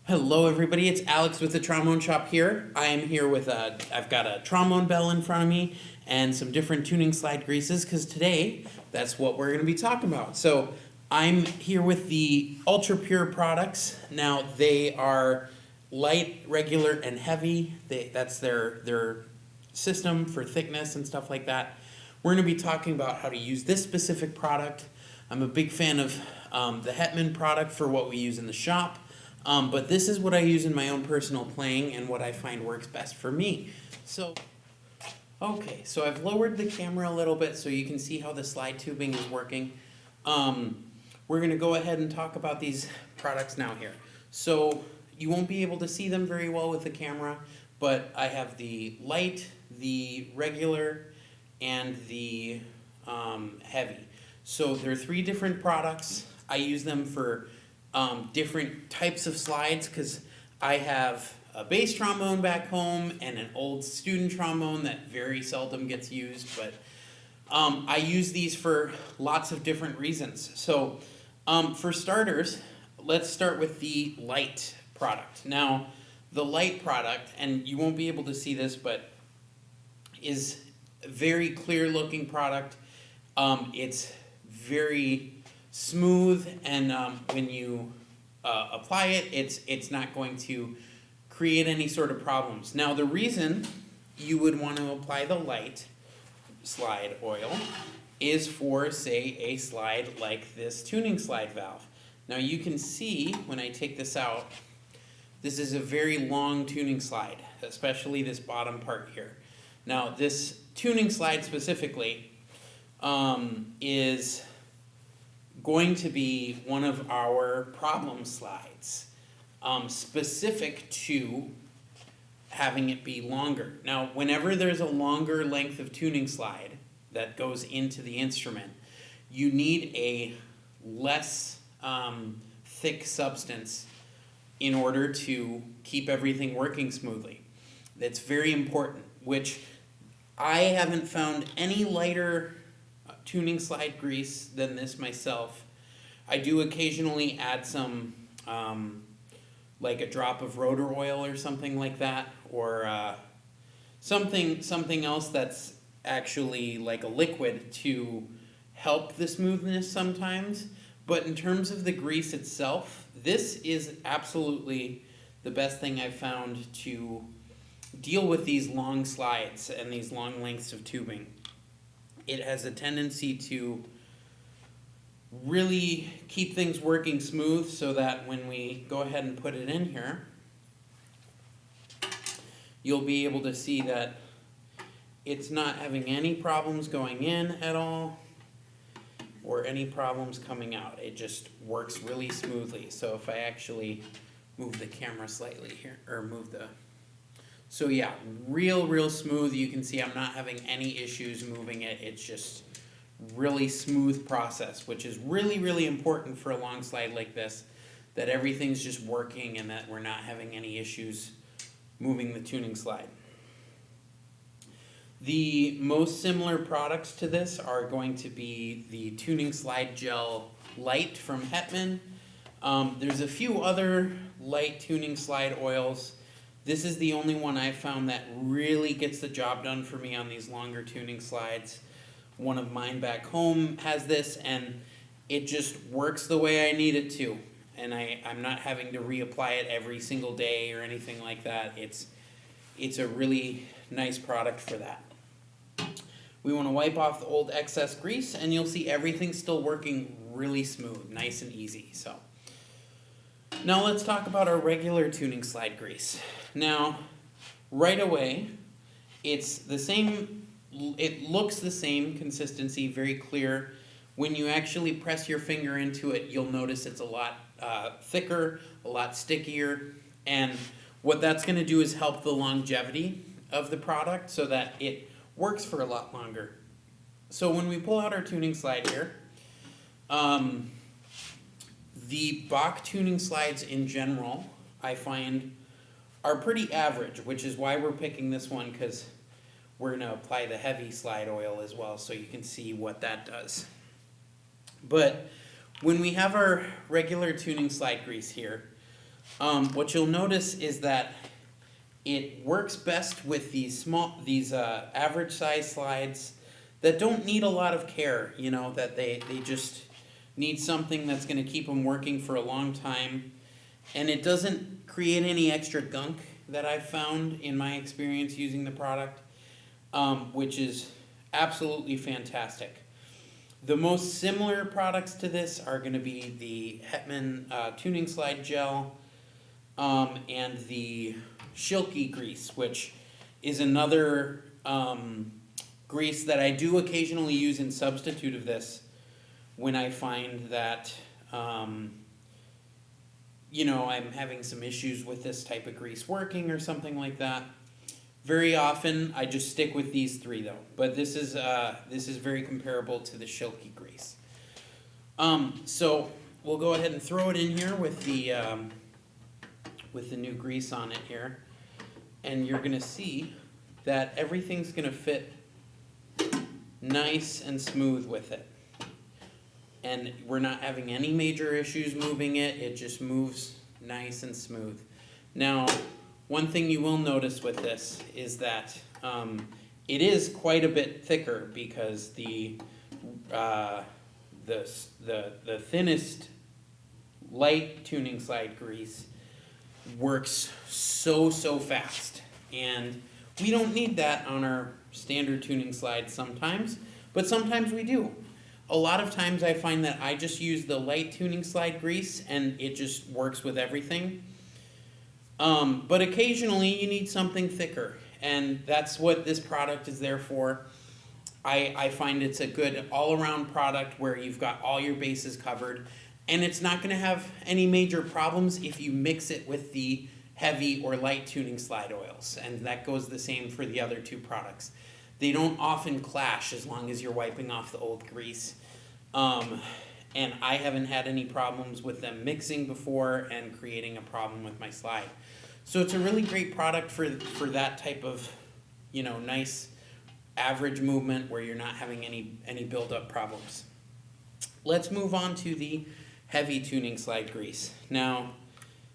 Hello everybody, it's Alex with the Trombone Shop here. I am here with I've got a trombone bell in front of me and some different tuning slide greases because today that's what we're going to be talking about. So I'm here with the Ultra Pure products. Now they are light, regular, and heavy. That's their system for thickness and stuff like that. We're going to be talking about how to use this specific product. I'm a big fan of the Hetman product for what we use in the shop. But this is what I use in my own personal playing and what I find works best for me. So I've lowered the camera a little bit so you can see how the slide tubing is working. We're going to go ahead and talk about these products now here. So you won't be able to see them very well with the camera, but I have the light, the regular, and the heavy. So there are three different products. I use them for different types of slides because I have a bass trombone back home and an old student trombone that very seldom gets used, but I use these for lots of different reasons. So for starters, let's start with the light product. Now the light product, and you won't be able to see this, but is a very clear looking product. It's very smooth, and when you apply it, it's not going to create any sort of problems. Now the reason you would want to apply the light slide oil is for, say, a slide like this tuning slide valve. Now you can see when I take this out, this is a very long tuning slide, especially this bottom part here. Now this tuning slide specifically is going to be one of our problem slides, specific to having it be longer. Now, whenever there's a longer length of tuning slide that goes into the instrument, you need a less thick substance in order to keep everything working smoothly. That's very important, which I haven't found any lighter tuning slide grease than this myself. I do occasionally add some like a drop of rotor oil or something like that, or something else that's actually like a liquid to help the smoothness sometimes. But in terms of the grease itself, this is absolutely the best thing I've found to deal with these long slides and these long lengths of tubing. It has a tendency to really keep things working smooth so that when we go ahead and put it in here, you'll be able to see that it's not having any problems going in at all or any problems coming out. It just works really smoothly. So if I actually move the camera slightly here, or move the... So yeah, real smooth. You can see I'm not having any issues moving it. It's just really smooth process, which is really important for a long slide like this, that everything's just working and that we're not having any issues moving the tuning slide. The most similar products to this are going to be the Tuning Slide Gel Light from Hetman. There's a few other light tuning slide oils. This is the only one I've found that really gets the job done for me on these longer tuning slides. One of mine back home has this, and it just works the way I need it to. And I'm not having to reapply it every single day or anything like that. It's a really nice product for that. We want to wipe off the old excess grease, and you'll see everything's still working really smooth, nice and easy. So now let's talk about our regular tuning slide grease. Now, right away, it's the same, it looks the same consistency, very clear. When you actually press your finger into it, you'll notice it's a lot thicker, a lot stickier, and what that's going to do is help the longevity of the product so that it works for a lot longer. So when we pull out our tuning slide here, the Bach tuning slides in general, I find, are pretty average, which is why we're picking this one, because we're going to apply the heavy slide oil as well so you can see what that does. But when we have our regular tuning slide grease here, What you'll notice is that it works best with these average size slides that don't need a lot of care, you know, that they just need something that's going to keep them working for a long time. And it doesn't create any extra gunk that I've found in my experience using the product, which is absolutely fantastic. The most similar products to this are going to be the Hetman tuning slide gel and the Schilke grease, which is another grease that I do occasionally use in substitute of this when I find that you know, I'm having some issues with this type of grease working or something like that. Very often I just stick with these three though, but this is very comparable to the Schilke grease. So we'll go ahead and throw it in here with the new grease on it here, and you're gonna see that everything's gonna fit nice and smooth with it. And we're not having any major issues moving it, it just moves nice and smooth. Now, one thing you will notice with this is that it is quite a bit thicker because the thinnest light tuning slide grease works so fast, and we don't need that on our standard tuning slides sometimes, but sometimes we do. A lot of times I find that I just use the light tuning slide grease and it just works with everything. But occasionally you need something thicker, and that's what this product is there for. I find it's a good all-around product where you've got all your bases covered, and it's not going to have any major problems if you mix it with the heavy or light tuning slide oils, and that goes the same for the other two products. They don't often clash as long as you're wiping off the old grease. And I haven't had any problems with them mixing before and creating a problem with my slide. So it's a really great product for that type of, you know, nice average movement where you're not having any build-up problems. Let's move on to the heavy tuning slide grease. Now,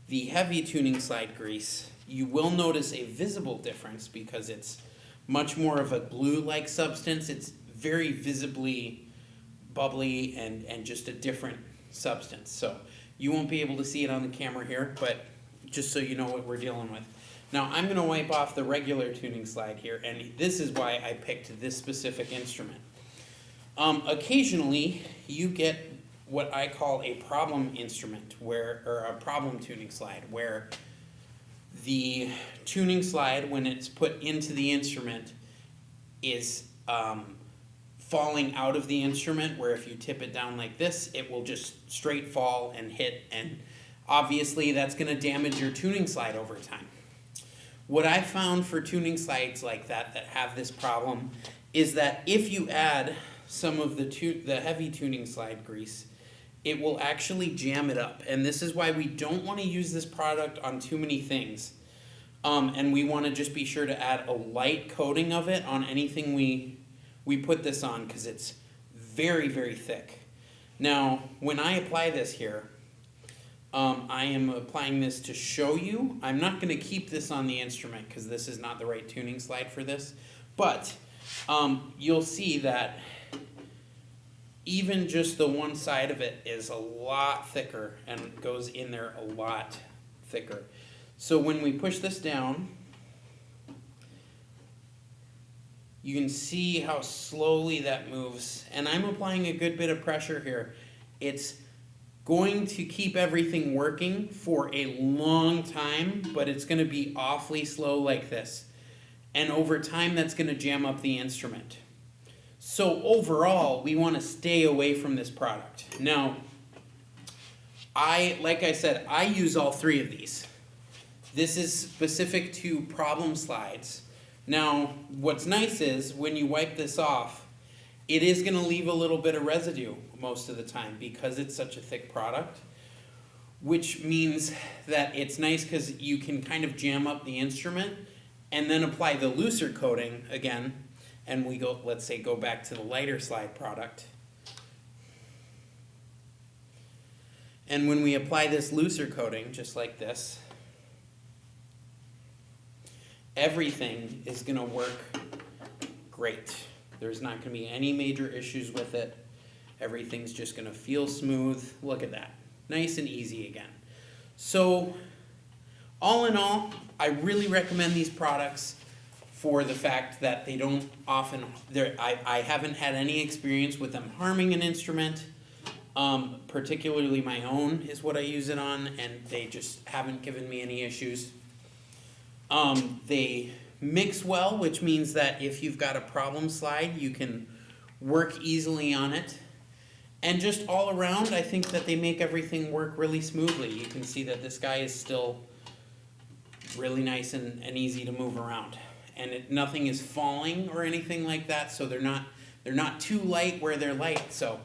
the heavy tuning slide grease, you will notice a visible difference because it's much more of a glue-like substance. It's very visibly bubbly and just a different substance. So you won't be able to see it on the camera here, but just so you know what we're dealing with. Now I'm going to wipe off the regular tuning slide here, and this is why I picked this specific instrument. Occasionally you get what I call a problem instrument, or a problem tuning slide, where the tuning slide, when it's put into the instrument, is falling out of the instrument, where if you tip it down like this, it will just straight fall and hit, and obviously that's going to damage your tuning slide over time. What I found for tuning slides like that have this problem is that if you add some of the heavy tuning slide grease, it will actually jam it up, and this is why we don't want to use this product on too many things. And we want to just be sure to add a light coating of it on anything we put this on, because it's very thick. Now, when I apply this here, I am applying this to show you. I'm not going to keep this on the instrument because this is not the right tuning slide for this, but you'll see that even just the one side of it is a lot thicker and goes in there a lot thicker. So when we push this down, you can see how slowly that moves, and I'm applying a good bit of pressure here. It's going to keep everything working for a long time, but it's going to be awfully slow like this. And over time, that's going to jam up the instrument. So overall, we want to stay away from this product. Now, like I said, I use all three of these. This is specific to problem slides. Now, what's nice is when you wipe this off, it is going to leave a little bit of residue most of the time because it's such a thick product, which means that it's nice because you can kind of jam up the instrument and then apply the looser coating again, and we go, let's say, go back to the lighter slide product. And when we apply this looser coating, just like this, everything is going to work great. There's not going to be any major issues with it. Everything's just going to feel smooth. Look at that. Nice and easy again. So, all in all, I really recommend these products for the fact that they don't often, I haven't had any experience with them harming an instrument. Particularly my own is what I use it on, and they just haven't given me any issues. They mix well, which means that if you've got a problem slide, you can work easily on it. And just all around, I think that they make everything work really smoothly. You can see that this guy is still really nice and easy to move around. And nothing is falling or anything like that, so they're not too light where they're light. So,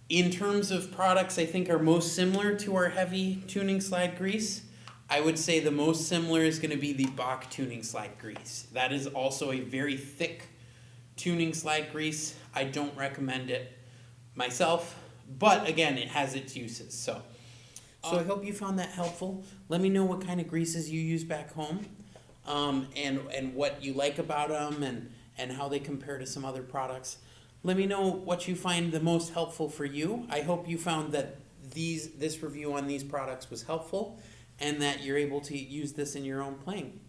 in terms of products I think are most similar to our heavy tuning slide grease, I would say the most similar is going to be the Bach tuning slide grease. That is also a very thick tuning slide grease. I don't recommend it myself, but again, it has its uses. So I hope you found that helpful. Let me know what kind of greases you use back home, and what you like about them, and how they compare to some other products. Let me know what you find the most helpful for you. I hope you found that this review on these products was helpful, and that you're able to use this in your own playing.